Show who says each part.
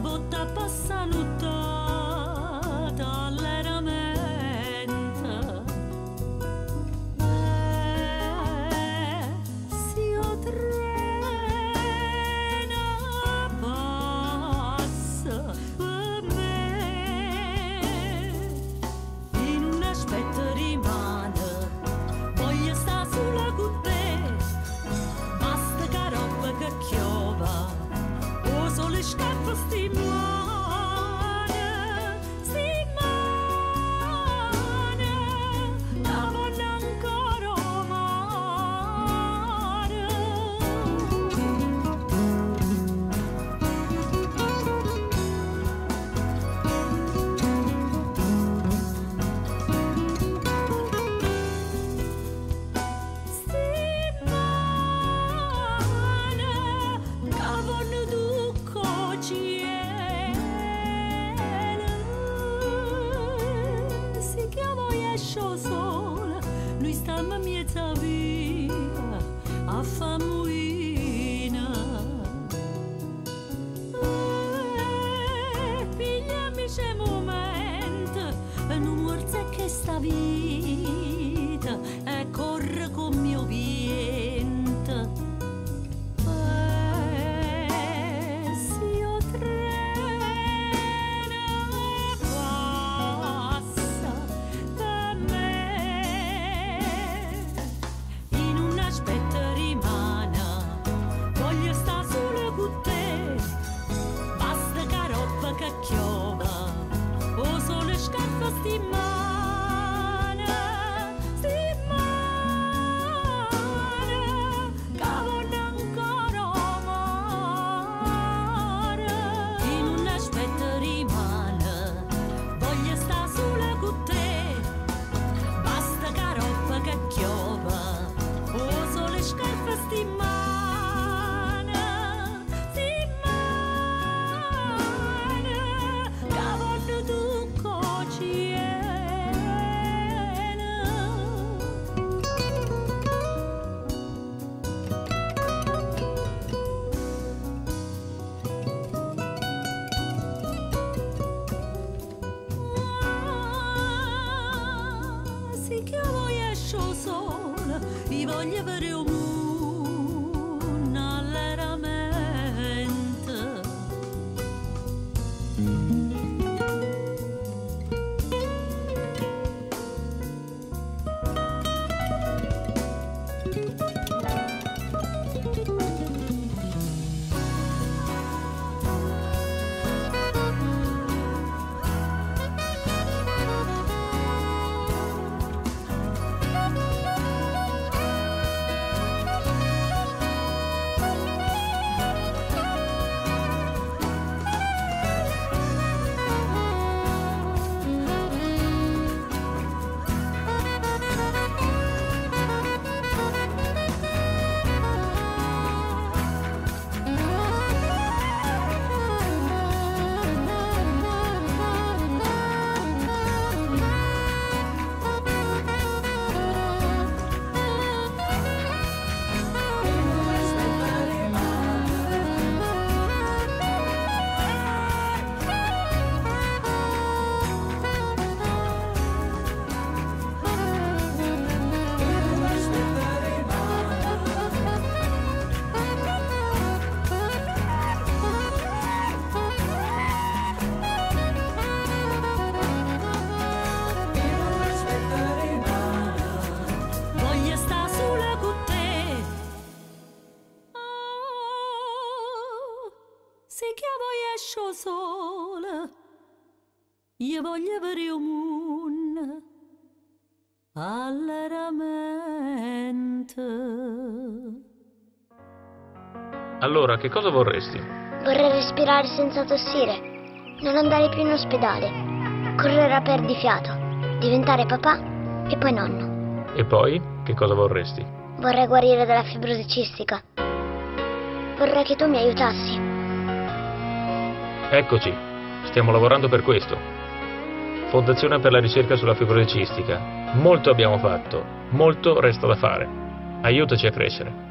Speaker 1: botta passa nuttata alleramenta. Si o trena passa per me, in un aspetto rimane, voglio sta sulla con te, basta che roba che chiova, o sole scarpe stimane, la voglio ancora amare. Stimane, cavano du cielo, si chiama esce sola, lui sta a miezza via a famuina. Pigliami c'è momento, non morze che sta vita e corre con mio vento. Si o trena passa per me, in un aspetto rimane, voglio sta solo con te, basta che roba che chiova, o sole scarpe stimane, che voglio ancora amare. In un aspetto rimane, voglio sta sola con te, basta che roba che chiova, o sole scarpe stimane, che voglio tu cielo. Si chiama esce sola, i voglio avere un alleramento. Voglio sta sola con te, se chiamo esce sola, io voglio avere un alleramento.
Speaker 2: Allora, che cosa vorresti?
Speaker 3: Vorrei respirare senza tossire, non andare più in ospedale, correre a perdifiato, diventare papà e poi nonno.
Speaker 2: E poi, che cosa vorresti?
Speaker 3: Vorrei guarire dalla fibrosi cistica. Vorrei che tu mi aiutassi.
Speaker 2: Eccoci, stiamo lavorando per questo. Fondazione per la ricerca sulla fibrosi cistica. Molto abbiamo fatto, molto resta da fare. Aiutaci a crescere.